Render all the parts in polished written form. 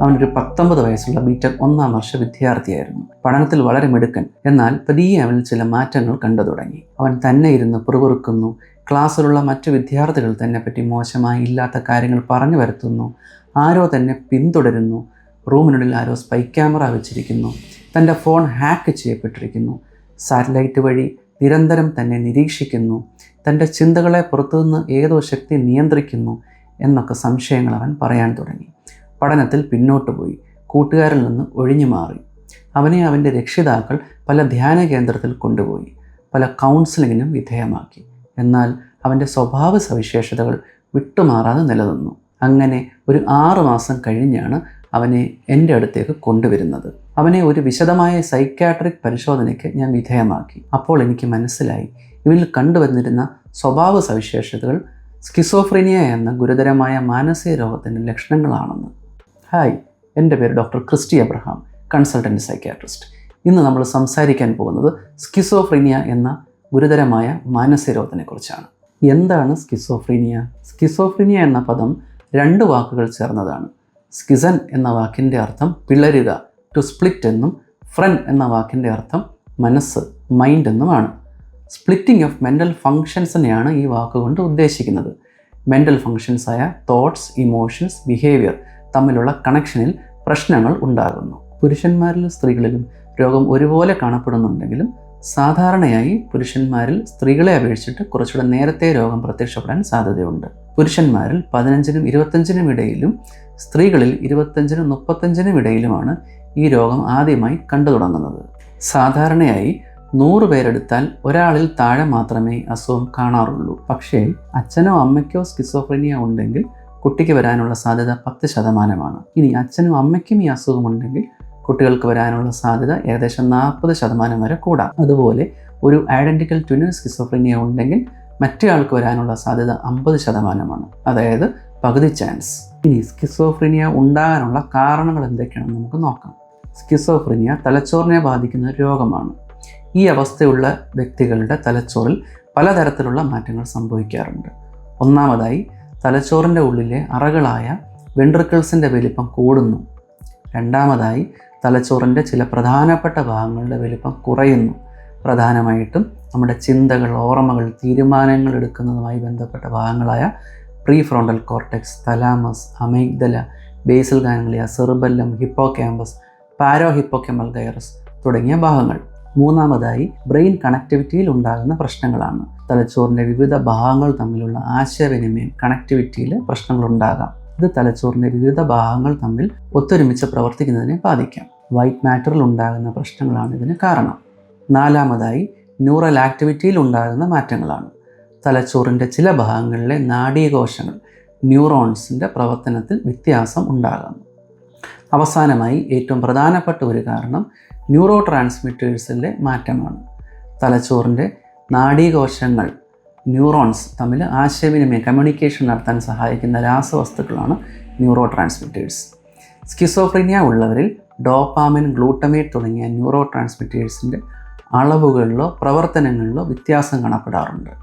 അവനൊരു 19 വയസ്സുള്ള ബിടെക് 1ാം വർഷ വിദ്യാർത്ഥിയായിരുന്നു. പഠനത്തിൽ വളരെ മിടുക്കൻ. എന്നാൽ പതിയെ അവനിൽ ചില മാറ്റങ്ങൾ കണ്ടു തുടങ്ങി. അവൻ തന്നെ ഇരുന്ന് പിറുപിറുക്കുന്നു. ക്ലാസ്സിലുള്ള മറ്റു വിദ്യാർത്ഥികൾ തന്നെ പറ്റി മോശമായി ഇല്ലാത്ത കാര്യങ്ങൾ പറഞ്ഞു വരുത്തുന്നു. ആരോ തന്നെ പിന്തുടരുന്നു. റൂമിനുള്ളിൽ ആരോ സ്പൈ ക്യാമറ വെച്ചിരിക്കുന്നു. തൻ്റെ ഫോൺ ഹാക്ക് ചെയ്യപ്പെട്ടിരിക്കുന്നു. സാറ്റലൈറ്റ് വഴി നിരന്തരം തന്നെ നിരീക്ഷിക്കുന്നു. തൻ്റെ ചിന്തകളെ പുറത്തുനിന്ന് ഏതോ ശക്തി നിയന്ത്രിക്കുന്നു എന്നൊക്കെ സംശയങ്ങൾ അവൻ പറയാൻ തുടങ്ങി. പഠനത്തിൽ പിന്നോട്ട് പോയി. കൂട്ടുകാരിൽ നിന്ന് ഒഴിഞ്ഞു മാറി. അവനെ അവൻ്റെ രക്ഷിതാക്കൾ പല ധ്യാന കേന്ദ്രത്തിൽ കൊണ്ടുപോയി. പല കൗൺസിലിങ്ങിനും വിധേയമാക്കി. എന്നാൽ അവൻ്റെ സ്വഭാവ സവിശേഷതകൾ വിട്ടുമാറാതെ നിലനിന്നു. അങ്ങനെ ഒരു 6 മാസം കഴിഞ്ഞാണ് അവനെ എൻ്റെ അടുത്തേക്ക് കൊണ്ടുവരുന്നത്. അവനെ ഒരു വിശദമായ സൈക്യാട്രിക് പരിശോധനയ്ക്ക് ഞാൻ വിധേയമാക്കി. അപ്പോൾ എനിക്ക് മനസ്സിലായി ഇവനിൽ കണ്ടുവന്നിരുന്ന സ്വഭാവ സവിശേഷതകൾ സ്കിസോഫ്രീനിയ എന്ന ഗുരുതരമായ മാനസിക രോഗത്തിൻ്റെ ലക്ഷണങ്ങളാണെന്ന്. ഹായ്, എൻ്റെ പേര് doctor Christy Abraham, consultant psychiatrist. ഇന്ന് നമ്മൾ സംസാരിക്കാൻ പോകുന്നത് സ്കിസോഫ്രീനിയ എന്ന ഗുരുതരമായ മാനസിക രോഗത്തിനെക്കുറിച്ചാണ്. എന്താണ് സ്കിസോഫ്രീനിയ? സ്കിസോഫ്രീനിയ എന്ന പദം 2 വാക്കുകൾ ചേർന്നതാണ്. സ്കിസൻ എന്ന വാക്കിൻ്റെ അർത്ഥം പിളരുക, ടു സ്പ്ലിറ്റ് എന്നും ഫ്രൻ എന്ന വാക്കിൻ്റെ അർത്ഥം മനസ്സ്, മൈൻഡ് എന്നുമാണ്. സ്പ്ലിറ്റിംഗ് ഓഫ് മെൻ്റൽ ഫങ്ഷൻസിനെയാണ് ഈ വാക്കുകൊണ്ട് ഉദ്ദേശിക്കുന്നത്. മെൻ്റൽ ഫങ്ഷൻസായ തോട്ട്സ്, ഇമോഷൻസ്, ബിഹേവിയർ തമ്മിലുള്ള കണക്ഷനിൽ പ്രശ്നങ്ങൾ ഉണ്ടാകുന്നു. പുരുഷന്മാരിലും സ്ത്രീകളിലും രോഗം ഒരുപോലെ കാണപ്പെടുന്നുണ്ടെങ്കിലും സാധാരണയായി പുരുഷന്മാരിൽ സ്ത്രീകളെ അപേക്ഷിച്ചിട്ട് കുറച്ചുകൂടെ നേരത്തെ രോഗം പ്രത്യക്ഷപ്പെടാൻ സാധ്യതയുണ്ട്. പുരുഷന്മാരിൽ 15-നും 25-നും ഇടയിലും സ്ത്രീകളിൽ 25-നും 35-നും ഇടയിലുമാണ് ഈ രോഗം ആദ്യമായി കണ്ടു തുടങ്ങുന്നത്. സാധാരണയായി 100 പേരെടുത്താൽ ഒരാളിൽ താഴെ മാത്രമേ അസുഖം കാണാറുള്ളൂ. പക്ഷേ അച്ഛനോ അമ്മയ്ക്കോ സ്കിസോഫ്രീനിയ ഉണ്ടെങ്കിൽ കുട്ടിക്ക് വരാനുള്ള സാധ്യത 10%. ഇനി അച്ഛനും അമ്മയ്ക്കും ഈ അസുഖമുണ്ടെങ്കിൽ കുട്ടികൾക്ക് വരാനുള്ള സാധ്യത ഏകദേശം 40% വരെ കൂടാം. അതുപോലെ ഒരു ഐഡൻറ്റിക്കൽ ട്വിൻ സ്കിസോഫ്രീനിയ ഉണ്ടെങ്കിൽ മറ്റേ ആൾക്ക് വരാനുള്ള സാധ്യത 50%. അതായത് പകുതി ചാൻസ്. ഇനി സ്കിസോഫ്രീനിയ ഉണ്ടാകാനുള്ള കാരണങ്ങൾ എന്തൊക്കെയാണെന്ന് നമുക്ക് നോക്കാം. സ്കിസോഫ്രീനിയ തലച്ചോറിനെ ബാധിക്കുന്ന ഒരു രോഗമാണ്. ഈ അവസ്ഥയുള്ള വ്യക്തികളുടെ തലച്ചോറിൽ പലതരത്തിലുള്ള മാറ്റങ്ങൾ സംഭവിക്കാറുണ്ട്. ഒന്നാമതായി, തലച്ചോറിൻ്റെ ഉള്ളിലെ അറകളായ വെൻട്രിക്കിൾസിൻ്റെ വലിപ്പം കൂടുന്നു. രണ്ടാമതായി, തലച്ചോറിൻ്റെ ചില പ്രധാനപ്പെട്ട ഭാഗങ്ങളുടെ വലിപ്പം കുറയുന്നു. പ്രധാനമായിട്ടും നമ്മുടെ ചിന്തകൾ, ഓർമ്മകൾ, തീരുമാനങ്ങൾ എടുക്കുന്നതുമായി ബന്ധപ്പെട്ട ഭാഗങ്ങളായ pre frontal cortex, thalamus, amygdala, basal ganglia, cerebellum, hippocampus, parahippocampal gyrus തുടങ്ങിയ ഭാഗങ്ങൾ. മൂന്നാമതായി, ബ്രെയിൻ കണക്ടിവിറ്റിയിൽ ഉണ്ടാകുന്ന പ്രശ്നങ്ങളാണ്. തലച്ചോറിൻ്റെ വിവിധ ഭാഗങ്ങൾ തമ്മിലുള്ള ആശയവിനിമയം, കണക്ടിവിറ്റിയിൽ പ്രശ്നങ്ങളുണ്ടാകാം. ഇത് തലച്ചോറിൻ്റെ വിവിധ ഭാഗങ്ങൾ തമ്മിൽ ഒത്തൊരുമിച്ച് പ്രവർത്തിക്കുന്നതിനെ ബാധിക്കാം. വൈറ്റ് മാറ്ററിൽ ഉണ്ടാകുന്ന പ്രശ്നങ്ങളാണ് ഇതിന് കാരണം. നാലാമതായി, ന്യൂറൽ ആക്ടിവിറ്റിയിൽ ഉണ്ടാകുന്ന മാറ്റങ്ങളാണ്. തലച്ചോറിൻ്റെ ചില ഭാഗങ്ങളിലെ നാഡീകോശങ്ങൾ, ന്യൂറോൺസിൻ്റെ പ്രവർത്തനത്തിൽ വ്യത്യാസം ഉണ്ടാകുന്നു. അവസാനമായി, ഏറ്റവും പ്രധാനപ്പെട്ട ഒരു കാരണം ന്യൂറോ ട്രാൻസ്മിറ്റേഴ്സിലെ മാറ്റമാണ്. തലച്ചോറിൻ്റെ നാഡീകോശങ്ങൾ, ന്യൂറോൺസ് തമ്മിൽ ആശയവിനിമയം, കമ്മ്യൂണിക്കേഷൻ നടത്താൻ സഹായിക്കുന്ന രാസവസ്തുക്കളാണ് ന്യൂറോ ട്രാൻസ്മിറ്റേഴ്സ്. സ്കിസോഫ്രീനിയ ഉള്ളവരിൽ ഡോപാമിൻ, ഗ്ലൂട്ടമേറ്റ് തുടങ്ങിയ ന്യൂറോ ട്രാൻസ്മിറ്റേഴ്സിൻ്റെ അളവുകളിലോ പ്രവർത്തനങ്ങളിലോ വ്യത്യാസം കാണപ്പെടാറുണ്ട്.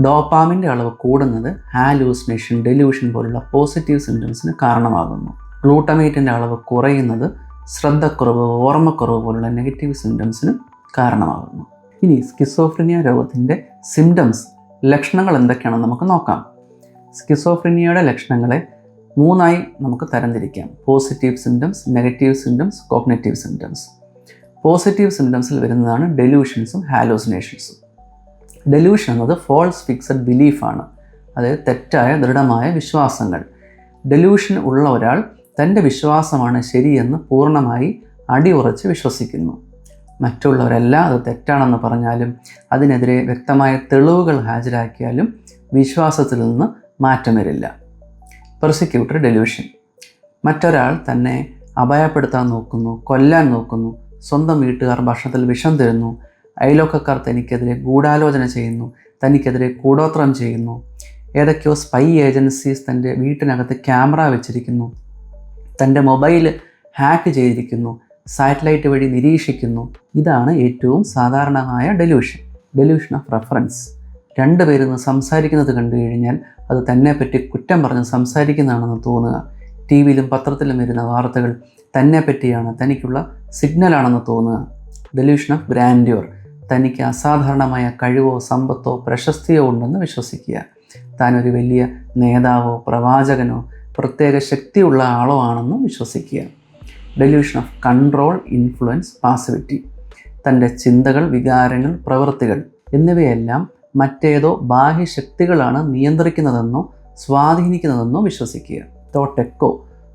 ഡോപാമിൻ്റെ അളവ് കൂടുന്നത് ഹാലൂസിനേഷൻ, ഡെലൂഷൻ പോലുള്ള പോസിറ്റീവ് സിംറ്റംസിന് കാരണമാകുന്നു. ഗ്ലൂട്ടമേറ്റിൻ്റെ അളവ് കുറയുന്നത് ശ്രദ്ധക്കുറവ്, ഓർമ്മക്കുറവ് പോലുള്ള നെഗറ്റീവ് സിംറ്റംസിന് കാരണമാകുന്നു. ഇനി സ്കിസോഫ്രീനിയ രോഗത്തിൻ്റെ സിംറ്റംസ്, ലക്ഷണങ്ങൾ എന്തൊക്കെയാണെന്ന് നമുക്ക് നോക്കാം. സ്കിസോഫ്രീനിയയുടെ ലക്ഷണങ്ങളെ 3ആയി നമുക്ക് തരംതിരിക്കാം. Positive symptoms, negative symptoms, cognitive symptoms. Positive സിംറ്റംസിൽ വരുന്നതാണ് ഡെലൂഷൻസും ഹാലൂസിനേഷൻസും. ഡെലൂഷൻ എന്നത് ഫോൾസ് ഫിക്സഡ് ബിലീഫാണ്, അതായത് തെറ്റായ ദൃഢമായ വിശ്വാസങ്ങൾ. ഡെലൂഷൻ ഉള്ള ഒരാൾ തൻ്റെ വിശ്വാസമാണ് ശരിയെന്ന് പൂർണ്ണമായി അടിയുറച്ച് വിശ്വസിക്കുന്നു. മറ്റുള്ളവരെല്ലാം അത് തെറ്റാണെന്ന് പറഞ്ഞാലും അതിനെതിരെ വ്യക്തമായ തെളിവുകൾ ഹാജരാക്കിയാലും വിശ്വാസത്തിൽ നിന്ന് മാറ്റം വരില്ല. പെർസിക്യൂട്ടർ ഡെലൂഷൻ. മറ്റൊരാൾ തന്നെ അപായപ്പെടുത്താൻ നോക്കുന്നു, കൊല്ലാൻ നോക്കുന്നു, സ്വന്തം വീട്ടുകാർ ഭക്ഷണത്തിൽ വിഷം തരുന്നു, അയൽവക്കക്കാർ തനിക്കെതിരെ ഗൂഢാലോചന ചെയ്യുന്നു, തനിക്കെതിരെ കൂടോത്രം ചെയ്യുന്നു, ഏതൊക്കെയോ സ്പൈ ഏജൻസീസ് തൻ്റെ വീട്ടിനകത്ത് ക്യാമറ വെച്ചിരിക്കുന്നു, തൻ്റെ മൊബൈൽ ഹാക്ക് ചെയ്തിരിക്കുന്നു, സാറ്റലൈറ്റ് വഴി നിരീക്ഷിക്കുന്നു. ഇതാണ് ഏറ്റവും സാധാരണമായ ഡെലൂഷൻ. Delusion of reference. 2 പേരിന്ന് സംസാരിക്കുന്നത് കണ്ടു കഴിഞ്ഞാൽ അത് തന്നെപ്പറ്റി കുറ്റം പറഞ്ഞ് സംസാരിക്കുന്നതാണെന്ന് തോന്നുക. വിയിലും പത്രത്തിലും വരുന്ന വാർത്തകൾ തന്നെ പറ്റിയാണ്, തനിക്കുള്ള സിഗ്നലാണെന്ന് തോന്നുക. ഡെലൂഷൻ ഓഫ് ഗ്രാൻഡ്യൂർ, തനിക്ക് അസാധാരണമായ കഴിവോ സമ്പത്തോ പ്രശസ്തിയോ ഉണ്ടെന്ന് വിശ്വസിക്കുക. താനൊരു വലിയ നേതാവോ പ്രവാചകനോ പ്രത്യേക ശക്തിയുള്ള ആളോ ആണെന്ന് വിശ്വസിക്കുക. Delusion of control, influence, passivity, തൻ്റെ ചിന്തകൾ, വികാരങ്ങൾ, പ്രവൃത്തികൾ എന്നിവയെല്ലാം മറ്റേതോ ബാഹ്യശക്തികളാണ് നിയന്ത്രിക്കുന്നതെന്നോ സ്വാധീനിക്കുന്നതെന്നോ വിശ്വസിക്കുക. തോട്ട് എക്കോ,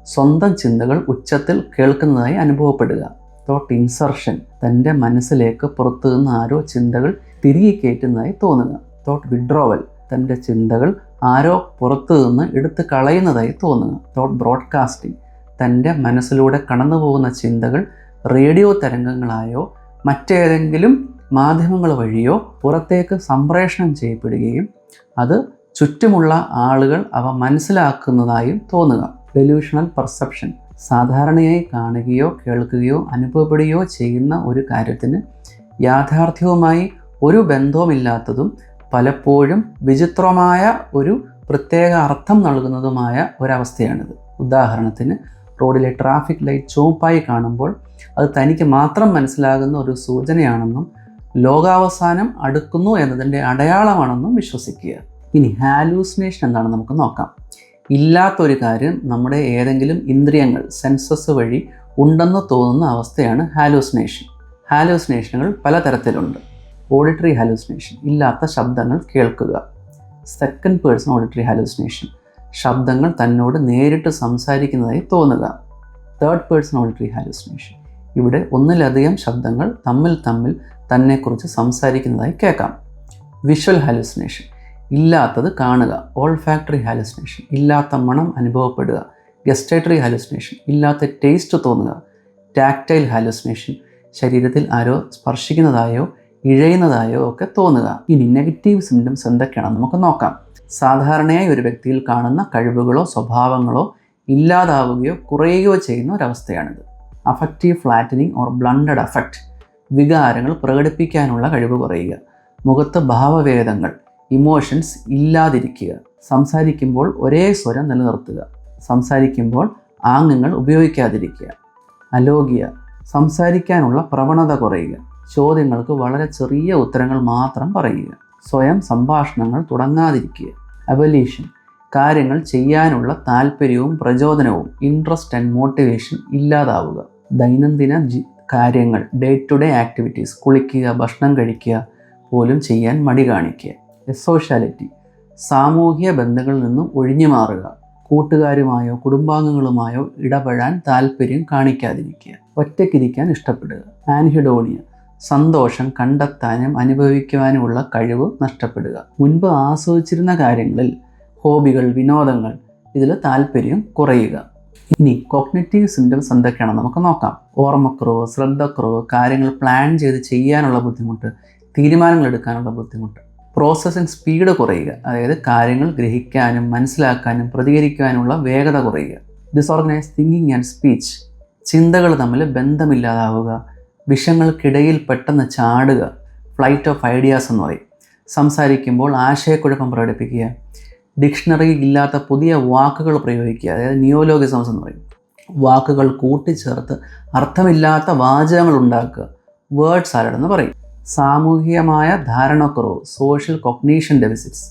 സ്വന്തം ചിന്തകൾ ഉച്ചത്തിൽ കേൾക്കുന്നതായി അനുഭവപ്പെടുക. തോട്ട് ഇൻസർഷൻ, തൻ്റെ മനസ്സിലേക്ക് പുറത്തുനിന്ന് ആരോ ചിന്തകൾ തിരികെ കയറ്റുന്നതായി തോന്നുക. തോട്ട് വിഡ്രോവൽ, തൻ്റെ ചിന്തകൾ ആരോ പുറത്തു നിന്ന് എടുത്ത് കളയുന്നതായി തോന്നുക. തോട്ട് ബ്രോഡ്കാസ്റ്റിംഗ്, തൻ്റെ മനസ്സിലൂടെ കടന്നു പോകുന്ന ചിന്തകൾ റേഡിയോ തരംഗങ്ങളായോ മറ്റേതെങ്കിലും മാധ്യമങ്ങൾ വഴിയോ പുറത്തേക്ക് സംപ്രേഷണം ചെയ്യപ്പെടുകയും അത് ചുറ്റുമുള്ള ആളുകൾ അവ മനസ്സിലാക്കുന്നതായും തോന്നുക. ഡെലൂഷണൽ പെർസെപ്ഷൻ, സാധാരണയായി കാണുകയോ കേൾക്കുകയോ അനുഭവപ്പെടുകയോ ചെയ്യുന്ന ഒരു കാര്യത്തിന് യാഥാർത്ഥ്യവുമായി ഒരു ബന്ധവുമില്ലാത്തതും പലപ്പോഴും വിചിത്രമായ ഒരു പ്രത്യേക അർത്ഥം നൽകുന്നതുമായ ഒരവസ്ഥയാണിത്. ഉദാഹരണത്തിന്, റോഡിലെ ട്രാഫിക് ലൈറ്റ് ചുവപ്പായി കാണുമ്പോൾ അത് തനിക്ക് മാത്രം മനസ്സിലാകുന്ന ഒരു സൂചനയാണെന്നും ലോകാവസാനം അടുക്കുന്നു എന്നതിൻ്റെ അടയാളമാണെന്നും വിശ്വസിക്കുക. ഇനി ഹാലൂസിനേഷൻ എന്താണെന്ന് നമുക്ക് നോക്കാം. ഇല്ലാത്തൊരു കാര്യം നമ്മുടെ ഏതെങ്കിലും ഇന്ദ്രിയങ്ങൾ, സെൻസസ് വഴി ഉണ്ടെന്ന് തോന്നുന്ന അവസ്ഥയാണ് ഹാലൂസിനേഷൻ. ഹാലൂസിനേഷനുകൾ പലതരത്തിലുണ്ട്. ഓഡിറ്ററി ഹാലൂസിനേഷൻ, ഇല്ലാത്ത ശബ്ദങ്ങൾ കേൾക്കുക. സെക്കൻഡ് പേഴ്സൺ ഓഡിറ്ററി ഹാലൂസിനേഷൻ, ശബ്ദങ്ങൾ തന്നോട് നേരിട്ട് സംസാരിക്കുന്നതായി തോന്നുക. തേർഡ് പേഴ്സൺ ഓഡിറ്ററി ഹാലൂസിനേഷൻ, ഇവിടെ ഒന്നിലധികം ശബ്ദങ്ങൾ തമ്മിൽ തന്നെക്കുറിച്ച് സംസാരിക്കുന്നതായി കേൾക്കാം. വിഷ്വൽ ഹാലൂസിനേഷൻ, ഇല്ലാത്തത് കാണുക. ഓൾഫാക്ടറി ഹാലൂസിനേഷൻ, ഇല്ലാത്ത മണം അനുഭവപ്പെടുക. ഗസ്റ്റേറ്ററി ഹാലൂസിനേഷൻ, ഇല്ലാത്ത ടേസ്റ്റ് തോന്നുക. ടാക്ടൈൽ ഹാലൂസിനേഷൻ, ശരീരത്തിൽ ആരോ സ്പർശിക്കുന്നതായോ ഇഴയുന്നതായോ ഒക്കെ തോന്നുക. ഇനി നെഗറ്റീവ് സിംറ്റംസ് എന്തൊക്കെയാണെന്ന് നമുക്ക് നോക്കാം. സാധാരണയായി ഒരു വ്യക്തിയിൽ കാണുന്ന കഴിവുകളോ സ്വഭാവങ്ങളോ ഇല്ലാതാവുകയോ കുറയുകയോ ചെയ്യുന്ന ഒരവസ്ഥയാണിത്. Affective flattening or blunted affect, വികാരങ്ങൾ പ്രകടിപ്പിക്കാനുള്ള കഴിവ് കുറയുക. മുഖത്ത് ഭാവഭേദങ്ങൾ, ഇമോഷൻസ് ഇല്ലാതിരിക്കുക. സംസാരിക്കുമ്പോൾ ഒരേ സ്വരം നിലനിർത്തുക. സംസാരിക്കുമ്പോൾ ആംഗ്യങ്ങൾ ഉപയോഗിക്കാതിരിക്കുക. അലോഗ്യ, സംസാരിക്കാനുള്ള പ്രവണത കുറയുക. ചോദ്യങ്ങൾക്ക് വളരെ ചെറിയ ഉത്തരങ്ങൾ മാത്രം പറയുക. സ്വയം സംഭാഷണങ്ങൾ തുടങ്ങാതിരിക്കുക. അബലീഷൻ, കാര്യങ്ങൾ ചെയ്യാനുള്ള താല്പര്യവും പ്രചോദനവും, ഇൻട്രസ്റ്റ് ആൻഡ് മോട്ടിവേഷൻ ഇല്ലാതാവുക. ദൈനംദിന കാര്യങ്ങൾ, ഡേ ടു ഡേ ആക്ടിവിറ്റീസ്, കുളിക്കുക, ഭക്ഷണം കഴിക്കുക പോലും ചെയ്യാൻ മടി കാണിക്കുക. സോഷ്യാലിറ്റി, സാമൂഹിക ബന്ധങ്ങളിൽ നിന്നും ഒഴിഞ്ഞു മാറുക. കൂട്ടുകാരുമായോ കുടുംബാംഗങ്ങളുമായോ ഇടപെടാൻ താല്പര്യം കാണിക്കാതിരിക്കുക. ഒറ്റയ്ക്കിരിക്കാൻ ഇഷ്ടപ്പെടുക. ആൻഹിഡോണിയ, സന്തോഷം കണ്ടെത്താനും അനുഭവിക്കുവാനുമുള്ള കഴിവ് നഷ്ടപ്പെടുക. മുൻപ് ആസ്വദിച്ചിരുന്ന കാര്യങ്ങളിൽ, ഹോബികൾ, വിനോദങ്ങൾ, ഇതിൽ താല്പര്യം കുറയുക. ഇനി കോഗ്നിറ്റീവ് സിംറ്റംസ് എന്തൊക്കെയാണെന്ന് നമുക്ക് നോക്കാം. ഓർമ്മക്കുറവ്, ശ്രദ്ധക്കുറവ്, കാര്യങ്ങൾ പ്ലാൻ ചെയ്ത് ചെയ്യാനുള്ള ബുദ്ധിമുട്ട്, തീരുമാനങ്ങൾ എടുക്കാനുള്ള ബുദ്ധിമുട്ട്. പ്രോസസ്സിംഗ് സ്പീഡ് കുറയുക, അതായത് കാര്യങ്ങൾ ഗ്രഹിക്കാനും മനസ്സിലാക്കാനും പ്രതികരിക്കാനുള്ള വേഗത കുറയുക. ഡിസോർഗനൈസ് തിങ്കിങ് ആൻഡ് സ്പീച്ച്, ചിന്തകൾ തമ്മിൽ ബന്ധമില്ലാതാവുക. വിഷയങ്ങൾക്കിടയിൽ പെട്ടെന്ന് ചാടുക. ഫ്ലൈറ്റ് ഓഫ് ഐഡിയാസ് എന്ന് പറയും. സംസാരിക്കുമ്പോൾ ആശയക്കുഴപ്പം പ്രകടിപ്പിക്കുക. ഡിക്ഷണറിയിൽ ഇല്ലാത്ത പുതിയ വാക്കുകൾ പ്രയോഗിക്കുക, അതായത് നിയോലോഗിസംസ് എന്ന് പറയും. വാക്കുകൾ കൂട്ടിച്ചേർത്ത് അർത്ഥമില്ലാത്ത വാചകങ്ങൾ ഉണ്ടാക്കുക. വേർഡ് സാലഡ് എന്ന് പറയും. സാമൂഹികമായ ധാരണക്കുറവ്, സോഷ്യൽ കോഗ്നീഷൻ ഡെഫിസിറ്റ്സ്.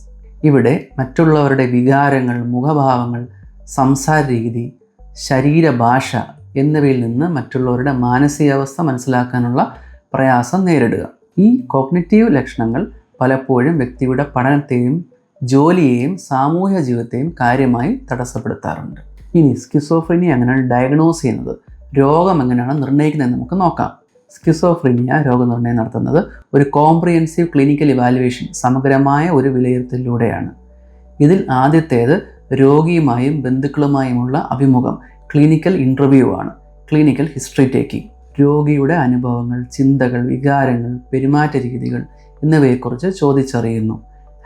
ഇവിടെ മറ്റുള്ളവരുടെ വികാരങ്ങൾ, മുഖഭാവങ്ങൾ, സംസാര രീതി, ശരീരഭാഷ എന്നിവയിൽ നിന്ന് മറ്റുള്ളവരുടെ മാനസികാവസ്ഥ മനസ്സിലാക്കാനുള്ള പ്രയാസം നേരിടുക. ഈ കോഗ്നിറ്റീവ് ലക്ഷണങ്ങൾ പലപ്പോഴും വ്യക്തിയുടെ പഠനത്തെയും ജോലിയെയും സാമൂഹ്യ ജീവിതത്തെയും കാര്യമായി തടസ്സപ്പെടുത്താറുണ്ട്. ഇനി സ്കിസോഫ്രീനിയ എങ്ങനെയാണ് ഡയഗ്നോസ് ചെയ്യുന്നത്, രോഗം എങ്ങനെയാണ് നിർണ്ണയിക്കുന്നതെന്ന് നമുക്ക് നോക്കാം. സ്കിസോഫ്രീനിയ രോഗനിർണ്ണയം നടത്തുന്നത് ഒരു കോംപ്രിഹെൻസീവ് ക്ലിനിക്കൽ ഇവാലുവേഷൻ, സമഗ്രമായ ഒരു വിലയിരുത്തലിലൂടെയാണ്. ഇതിൽ ആദ്യത്തേത് രോഗിയുമായും ബന്ധുക്കളുമായുമുള്ള അഭിമുഖം, ക്ലിനിക്കൽ ഇൻ്റർവ്യൂ ആണ്. ക്ലിനിക്കൽ ഹിസ്റ്ററി ടേക്കിംഗ്, രോഗിയുടെ അനുഭവങ്ങൾ, ചിന്തകൾ, വികാരങ്ങൾ, പെരുമാറ്റ രീതികൾ എന്നിവയെക്കുറിച്ച് ചോദിച്ചറിയുന്നു.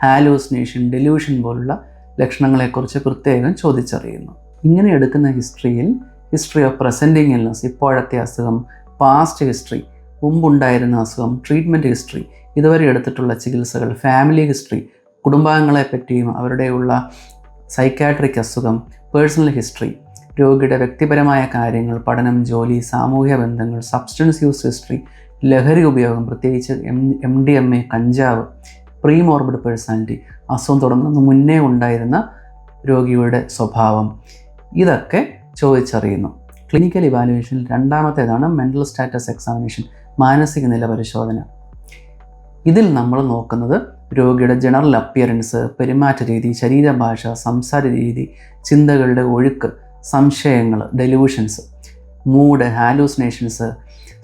ഹാലൂസിനേഷൻ, ഡെലൂഷൻ പോലുള്ള ലക്ഷണങ്ങളെക്കുറിച്ച് പ്രത്യേകം ചോദിച്ചറിയുന്നു. ഇങ്ങനെ എടുക്കുന്ന ഹിസ്റ്ററിയിൽ ഹിസ്റ്ററി ഓഫ് പ്രസൻറ്റിംഗ് ഇൽനസ്, ഇപ്പോഴത്തെ അസുഖം, പാസ്റ്റ് ഹിസ്റ്ററി, മുമ്പുണ്ടായിരുന്ന അസുഖം, ട്രീറ്റ്മെൻറ്റ് ഹിസ്റ്ററി, ഇതുവരെ എടുത്തിട്ടുള്ള ചികിത്സകൾ, ഫാമിലി ഹിസ്റ്ററി, കുടുംബാംഗങ്ങളെ പറ്റിയും അവരുടെയുള്ള സൈക്കാട്രിക് അസുഖം, പേഴ്സണൽ ഹിസ്റ്ററി, രോഗിയുടെ വ്യക്തിപരമായ കാര്യങ്ങൾ, പഠനം, ജോലി, സാമൂഹ്യ ബന്ധങ്ങൾ, സബ്സ്റ്റൻസ് യൂസ് ഹിസ്റ്ററി, ലഹരി ഉപയോഗം, പ്രത്യേകിച്ച് MDMA, കഞ്ചാവ്, പ്രീമോർബിഡ് പേഴ്സണാലിറ്റി, അസുഖം തുടങ്ങുന്നതിന് മുന്നേ ഉണ്ടായിരുന്ന രോഗിയുടെ സ്വഭാവം, ഇതൊക്കെ ചോദിച്ചറിയുന്നു. ക്ലിനിക്കൽ ഇവാലുവേഷനിൽ രണ്ടാമത്തേതാണ് മെൻ്റൽ സ്റ്റാറ്റസ് എക്സാമിനേഷൻ, മാനസിക നില പരിശോധന. ഇതിൽ നമ്മൾ നോക്കുന്നത് രോഗിയുടെ ജനറൽ അപ്പിയറൻസ്, പെരുമാറ്റ രീതി, ശരീരഭാഷ, സംസാര രീതി, ചിന്തകളുടെ ഒഴുക്ക്, സംശയങ്ങൾ, ഡെലൂഷൻസ്, മൂഡ്, ഹാലൂസിനേഷൻസ്,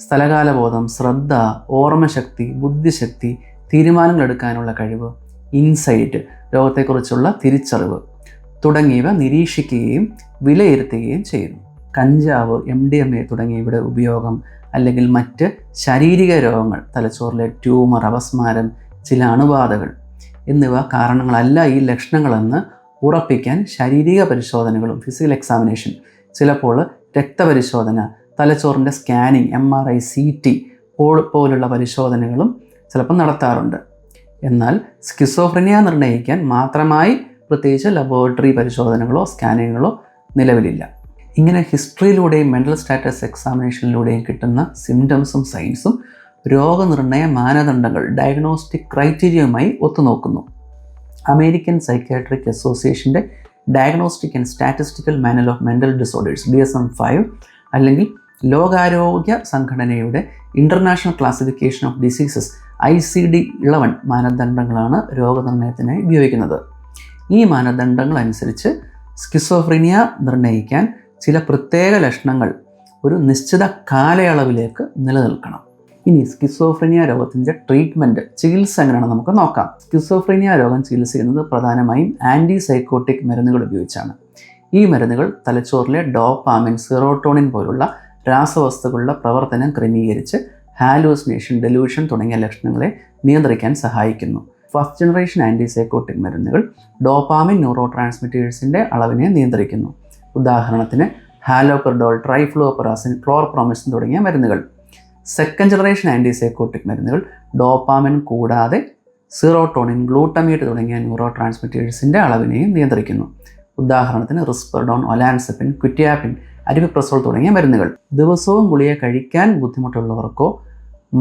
സ്ഥലകാലബോധം, ശ്രദ്ധ, ഓർമ്മശക്തി, ബുദ്ധിശക്തി, തീരുമാനങ്ങൾ എടുക്കാനുള്ള കഴിവ്, ഇൻസൈറ്റ്, രോഗത്തെക്കുറിച്ചുള്ള തിരിച്ചറിവ് തുടങ്ങിയവ നിരീക്ഷിക്കുകയും വിലയിരുത്തുകയും ചെയ്യുന്നു. കഞ്ചാവ്, MDMA തുടങ്ങിയവയുടെ ഉപയോഗം അല്ലെങ്കിൽ മറ്റ് ശാരീരിക രോഗങ്ങൾ, തലച്ചോറിലെ ട്യൂമർ, അപസ്മാരം, ചില അണുബാധകൾ എന്നിവ കാരണങ്ങളല്ല ഈ ലക്ഷണങ്ങളെന്ന് ഉറപ്പിക്കാൻ ശാരീരിക പരിശോധനകളും ഫിസിക്കൽ എക്സാമിനേഷൻ, ചിലപ്പോൾ രക്തപരിശോധന, തലച്ചോറിൻ്റെ സ്കാനിങ്, MRI, CT പോലുള്ള പരിശോധനകളും ചിലപ്പോൾ നടത്താറുണ്ട്. എന്നാൽ സ്കിസോഫ്രീനിയ നിർണ്ണയിക്കാൻ മാത്രമായി പ്രത്യേകിച്ച് ലബോറട്ടറി പരിശോധനകളോ സ്കാനിങ്ങുകളോ നിലവിലില്ല. ഇങ്ങനെ ഹിസ്റ്ററിയിലൂടെയും മെൻ്റൽ സ്റ്റാറ്റസ് എക്സാമിനേഷനിലൂടെയും കിട്ടുന്ന സിംറ്റംസും സൈൻസും രോഗനിർണയ മാനദണ്ഡങ്ങൾ, ഡയഗ്നോസ്റ്റിക് ക്രൈറ്റീരിയയുമായി ഒത്തുനോക്കുന്നു. അമേരിക്കൻ സൈക്യാട്രിക് അസോസിയേഷൻ്റെ diagnostic and statistical manual of mental disorders DSM-5 അല്ലെങ്കിൽ ലോകാരോഗ്യ സംഘടനയുടെ international classification of diseases ICD-11 മാനദണ്ഡങ്ങളാണ് രോഗനിർണയത്തിനായി ഉപയോഗിക്കുന്നത്. ഈ മാനദണ്ഡങ്ങൾ അനുസരിച്ച് സ്കിസോഫ്രീനിയ നിർണ്ണയിക്കാൻ ചില പ്രത്യേക ലക്ഷണങ്ങൾ ഒരു നിശ്ചിത കാലയളവിലേക്ക് നിലനിൽക്കണം. ഇനി സ്കിസോഫ്രീനിയ രോഗത്തിൻ്റെ ട്രീറ്റ്മെൻറ്റ്, ചികിത്സ എങ്ങനെയാണ് നമുക്ക് നോക്കാം. സ്കിസോഫ്രീനിയ രോഗം ചികിത്സിക്കുന്നത് പ്രധാനമായും ആൻറ്റിസൈക്കോട്ടിക് മരുന്നുകൾ ഉപയോഗിച്ചാണ്. ഈ മരുന്നുകൾ തലച്ചോറിലെ ഡോപാമിൻ, സെറോട്ടോണിൻ പോലുള്ള രാസവസ്തുക്കളുടെ പ്രവർത്തനം ക്രമീകരിച്ച് ഹാലൂസിനേഷൻ, ഡെലൂഷൻ തുടങ്ങിയ ലക്ഷണങ്ങളെ നിയന്ത്രിക്കാൻ സഹായിക്കുന്നു. ഫസ്റ്റ് ജനറേഷൻ ആൻറ്റിസൈക്കോട്ടിക് മരുന്നുകൾ ഡോപാമിൻ ന്യൂറോ ട്രാൻസ്മിറ്റേഴ്സിൻ്റെ അളവിനെ നിയന്ത്രിക്കുന്നു. ഉദാഹരണത്തിന് ഹാലോപെർഡോൾ, ട്രൈഫ്ലൂപ്പറാസിൻ, ക്ലോർപ്രോമിസിൻ തുടങ്ങിയ മരുന്നുകൾ. സെക്കൻഡ് ജനറേഷൻ ആൻറ്റിസൈക്കോട്ടിക് മരുന്നുകൾ ഡോപാമിൻ കൂടാതെ സെറോട്ടോണിൻ, ഗ്ലൂട്ടമേറ്റ് തുടങ്ങിയ ന്യൂറോ ട്രാൻസ്മിറ്റേഴ്സിൻ്റെ അളവിനെയും നിയന്ത്രിക്കുന്നു. ഉദാഹരണത്തിന് റിസ്പെർഡോൺ, ഒലാൻസെപ്പിൻ, ക്വിറ്റിയാപ്പിൻ, അരിപിപ്രസോൾ തുടങ്ങിയ മരുന്നുകൾ. ദിവസവും ഗുളിക കഴിക്കാൻ ബുദ്ധിമുട്ടുള്ളവർക്കോ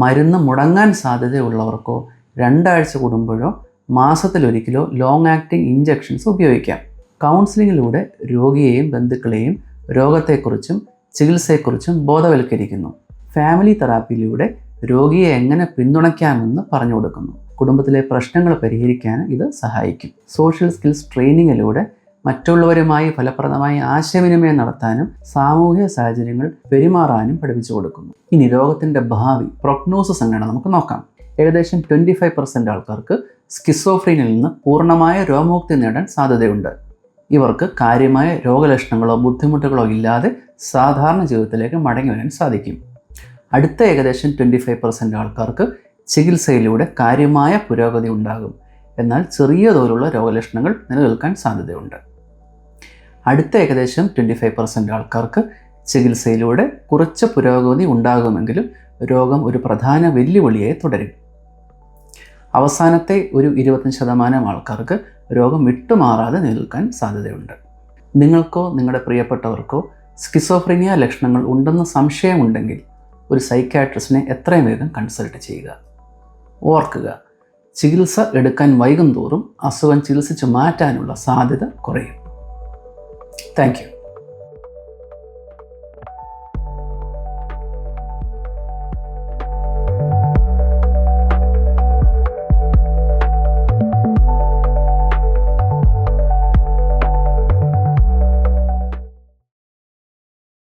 മരുന്ന് മുടങ്ങാൻ സാധ്യതയുള്ളവർക്കോ 2 ആഴ്ച കൂടുമ്പോഴോ മാസത്തിലൊരിക്കലോ ലോങ് ആക്ടിംഗ് ഇഞ്ചക്ഷൻസ് ഉപയോഗിക്കാം. കൗൺസിലിങ്ങിലൂടെ രോഗിയെയും ബന്ധുക്കളെയും രോഗത്തെക്കുറിച്ചും ചികിത്സയെക്കുറിച്ചും ബോധവൽക്കരിക്കുന്നു. ഫാമിലി തെറാപ്പിയിലൂടെ രോഗിയെ എങ്ങനെ പിന്തുണയ്ക്കാമെന്ന് പറഞ്ഞു കൊടുക്കുന്നു. കുടുംബത്തിലെ പ്രശ്നങ്ങൾ പരിഹരിക്കാൻ ഇത് സഹായിക്കും. സോഷ്യൽ സ്കിൽസ് ട്രെയിനിങ്ങിലൂടെ മറ്റുള്ളവരുമായി ഫലപ്രദമായി ആശയവിനിമയം നടത്താനും സാമൂഹ്യ സാഹചര്യങ്ങൾ പെരുമാറാനും പഠിപ്പിച്ചു കൊടുക്കുന്നു. ഇനി രോഗത്തിൻ്റെ ഭാവി, പ്രൊഗ്നോസിസ് എങ്ങനെയാണ് നമുക്ക് നോക്കാം. ഏകദേശം 25% ആൾക്കാർക്ക് സ്കിസോഫ്രീനിയയിൽ നിന്ന് പൂർണ്ണമായ രോഗമുക്തി നേടാൻ സാധ്യതയുണ്ട്. ഇവർക്ക് കാര്യമായ രോഗലക്ഷണങ്ങളോ ബുദ്ധിമുട്ടുകളോ ഇല്ലാതെ സാധാരണ ജീവിതത്തിലേക്ക് മടങ്ങി വരാൻ സാധിക്കും. അടുത്ത ഏകദേശം 25% ആൾക്കാർക്ക് ചികിത്സയിലൂടെ കാര്യമായ പുരോഗതി ഉണ്ടാകും. എന്നാൽ ചെറിയ തോതിലുള്ള രോഗലക്ഷണങ്ങൾ നിലനിൽക്കാൻ സാധ്യതയുണ്ട്. അടുത്ത ഏകദേശം 25% ആൾക്കാർക്ക് ചികിത്സയിലൂടെ കുറച്ച് പുരോഗതി ഉണ്ടാകുമെങ്കിലും രോഗം ഒരു പ്രധാന വെല്ലുവിളിയായി തുടരും. അവസാനത്തെ ഒരു 25% ആൾക്കാർക്ക് രോഗം വിട്ടുമാറാതെ നിലനിൽക്കാൻ സാധ്യതയുണ്ട്. നിങ്ങൾക്കോ നിങ്ങളുടെ പ്രിയപ്പെട്ടവർക്കോ സ്കിസോഫ്രീനിയ ലക്ഷണങ്ങൾ ഉണ്ടെന്ന് സംശയമുണ്ടെങ്കിൽ ഒരു സൈക്യാട്രിസ്റ്റിനെ എത്രയും വേഗം കൺസൾട്ട് ചെയ്യുക. ഓർക്കുക, ചികിത്സ എടുക്കാൻ വൈകും തോറും അസുഖം ചികിത്സിച്ച് മാറ്റാനുള്ള സാധ്യത കുറയും. Thank you.